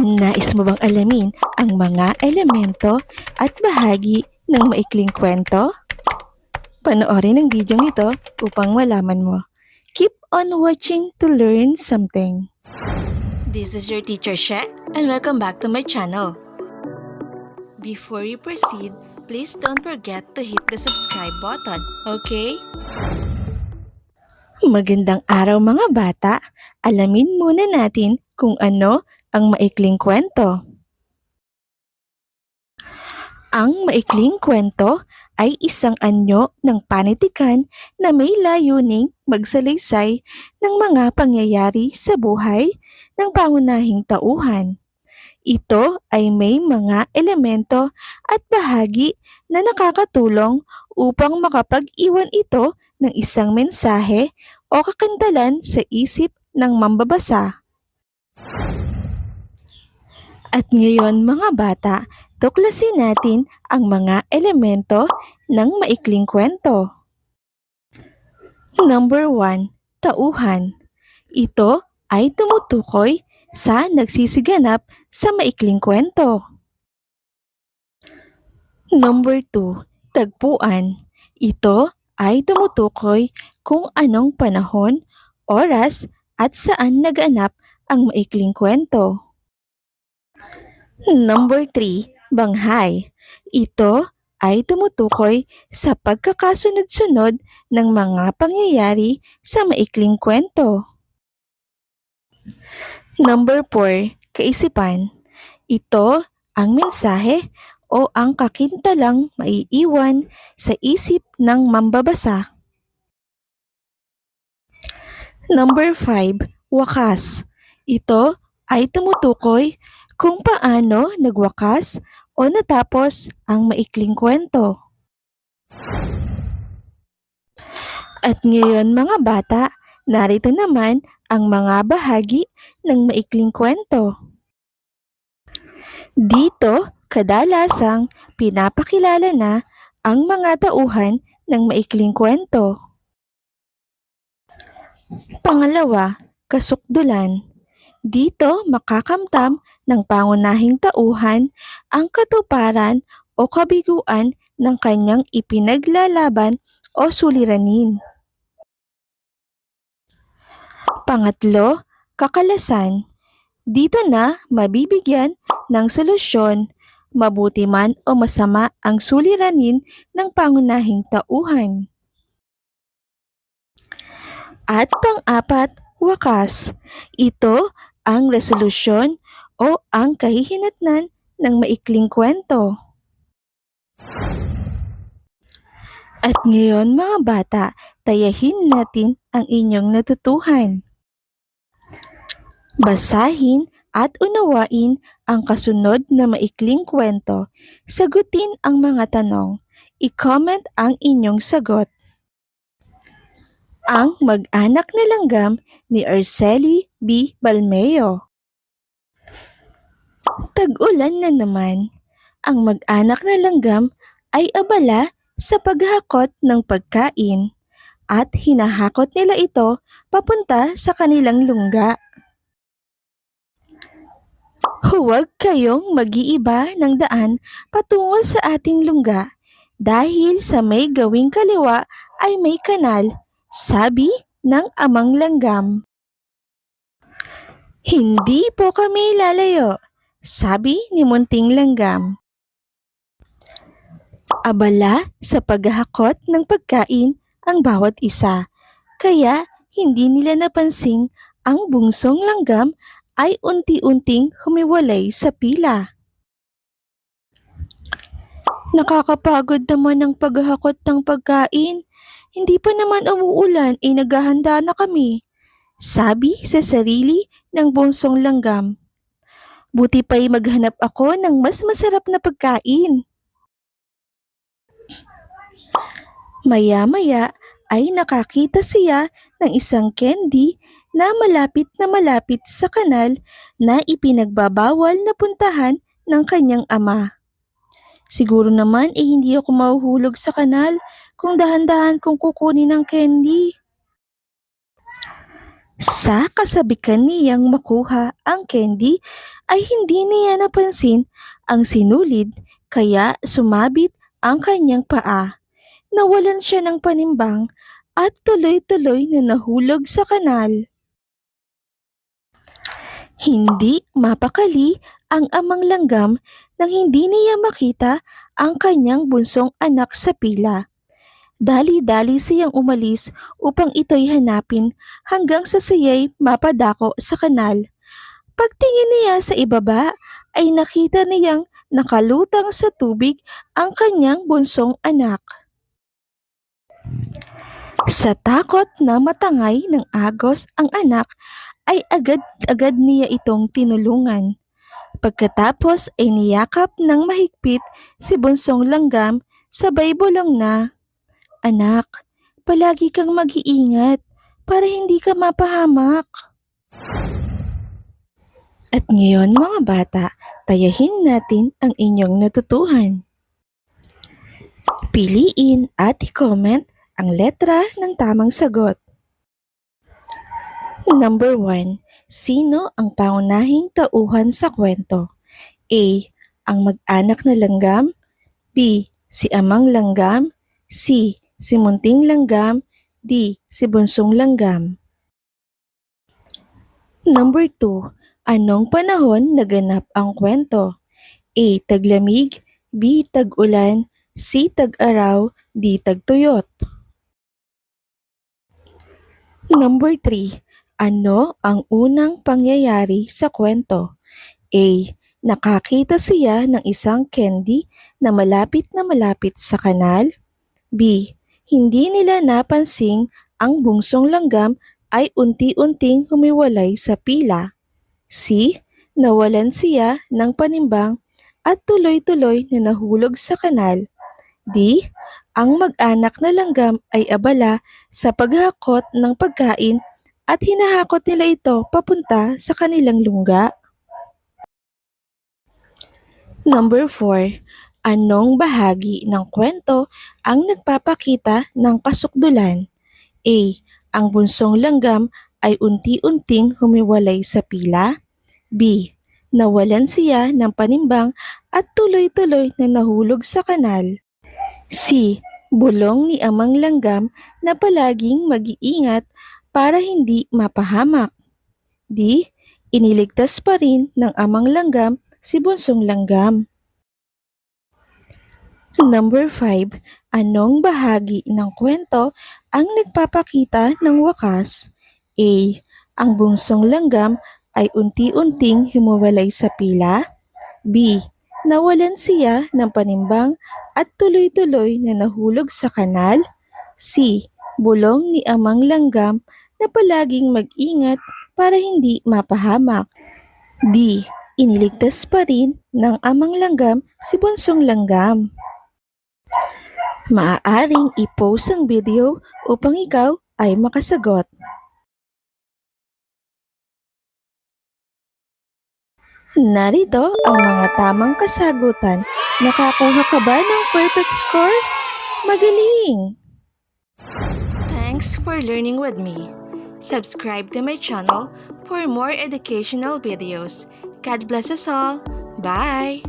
Nais mo bang alamin ang mga elemento at bahagi ng maikling kwento? Panoorin ang video ito upang malaman mo. Keep on watching to learn something. This is your teacher She, and welcome back to my channel. Before you proceed, please don't forget to hit the subscribe button, okay? Magandang araw mga bata! Alamin muna natin kung ano ang maikling kwento. Ang maikling kwento ay isang anyo ng panitikan na may layuning magsalaysay ng mga pangyayari sa buhay ng pangunahing tauhan. Ito ay may mga elemento at bahagi na nakakatulong upang makapag-iwan ito ng isang mensahe o kakantalan sa isip ng mambabasa. At ngayon mga bata, tuklasin natin ang mga elemento ng maikling kwento. Number 1. Tauhan. Ito ay tumutukoy sa nagsisiganap sa maikling kwento. Number 2. Tagpuan. Ito ay tumutukoy kung anong panahon, oras at saan naganap ang maikling kwento. Number 3. Banghay. Ito ay tumutukoy sa pagkakasunod-sunod ng mga pangyayari sa maikling kwento. Number 4. Kaisipan. Ito ang mensahe o ang kakintalang maiiwan sa isip ng mambabasa. Number 5. Wakas. Ito ay tumutukoy kung paano nagwakas o natapos ang maikling kwento. At ngayon mga bata, narito naman ang mga bahagi ng maikling kwento. Dito, kadalasang pinapakilala na ang mga tauhan ng maikling kwento. Pangalawa, kasukdulan. Dito makakamtam ng pangunahing tauhan ang katuparan o kabiguan ng kanyang ipinaglalaban o suliranin. Pangatlo, kakalasan. Dito na mabibigyan ng solusyon, mabuti man o masama ang suliranin ng pangunahing tauhan. At pang-apat, wakas. Ito ang resolusyon o ang kahihinatnan ng maikling kwento. At ngayon mga bata, tayahin natin ang inyong natutuhan. Basahin at unawain ang kasunod na maikling kwento. Sagutin ang mga tanong. I-comment ang inyong sagot. Ang mag-anak na langgam ni Arcely B. Balmeo. Tag-ulan na naman. Ang mag-anak na langgam ay abala sa paghakot ng pagkain at hinahakot nila ito papunta sa kanilang lungga. Huwag kayong mag-iiba ng daan patungo sa ating lungga dahil sa may gawing kaliwa ay may kanal, sabi ng amang langgam. Hindi po kami lalayo, sabi ni munting langgam. Abala sa paghahakot ng pagkain ang bawat isa, kaya hindi nila napansing ang bungsong langgam ay unti-unting humiwalay sa pila. Nakakapagod naman ang paghahakot ng pagkain. Hindi pa naman umuulan ay naghahanda na kami, sabi sa sarili ng bunsong langgam. Buti pa'y maghanap ako ng mas masarap na pagkain. Maya-maya ay nakakita siya ng isang candy na malapit sa kanal na ipinagbabawal na puntahan ng kanyang ama. Siguro naman hindi ako mahuhulog sa kanal kung dahan-dahan kong kukunin ang candy. Sa kasabikan niyang makuha ang candy ay hindi niya napansin ang sinulid kaya sumabit ang kanyang paa. Nawalan siya ng panimbang at tuloy-tuloy na nahulog sa kanal. Hindi mapakali ang amang langgam nang hindi niya makita ang kanyang bunsong anak sa pila. Dali-dali siyang umalis upang ito'y hanapin hanggang sa siya'y mapadako sa kanal. Pagtingin niya sa ibaba ay nakita niyang nakalutang sa tubig ang kanyang bunsong anak. Sa takot na matangay ng agos ang anak ay agad-agad niya itong tinulungan. Pagkatapos ay niyakap ng mahigpit si bunsong langgam sabay bulong na, "Anak, palagi kang mag-iingat para hindi ka mapahamak." At ngayon mga bata, tayahin natin ang inyong natutuhan. Piliin at i-comment ang letra ng tamang sagot. Number 1. Sino ang pangunahing tauhan sa kwento? A. Ang mag-anak na langgam. B. Si amang langgam. C. Si munting langgam. D. Si bunsong langgam. Number 2. Anong panahon naganap ang kwento? A. Taglamig. B. Tag-ulan. C. Tag-araw. D. Tagtuyot. Number 3. Ano ang unang pangyayari sa kwento? A. Nakakita siya ng isang candy na malapit sa kanal. B. Hindi nila napansing ang bunsong langgam ay unti-unting humiwalay sa pila. C. Nawalan siya ng panimbang at tuloy-tuloy na nahulog sa kanal. D. Ang mag-anak na langgam ay abala sa paghakot ng pagkain at hinahakot nila ito papunta sa kanilang lungga. Number 4. Anong bahagi ng kwento ang nagpapakita ng kasukdulan? A. Ang bunsong langgam ay unti-unting humiwalay sa pila. B. Nawalan siya ng panimbang at tuloy-tuloy na nahulog sa kanal. C. Bulong ni amang langgam na palaging mag-iingat para hindi mapahamak. D. Iniligtas pa rin ng amang langgam si bunsong langgam. Number 5. Anong bahagi ng kwento ang nagpapakita ng wakas? A. Ang bunsong langgam ay unti-unting humuwalay sa pila. B. Nawalan siya ng panimbang at tuloy-tuloy na nahulog sa kanal. C. Bulong ni amang langgam na palaging mag-ingat para hindi mapahamak. D. Iniligtas pa rin ng amang langgam si bunsong langgam. Maaaring i-post ang video upang ikaw ay makasagot. Narito ang mga tamang kasagutan. Nakakuha ka ba ng perfect score? Magaling! Thanks for learning with me. Subscribe to my channel for more educational videos. God bless us all. Bye!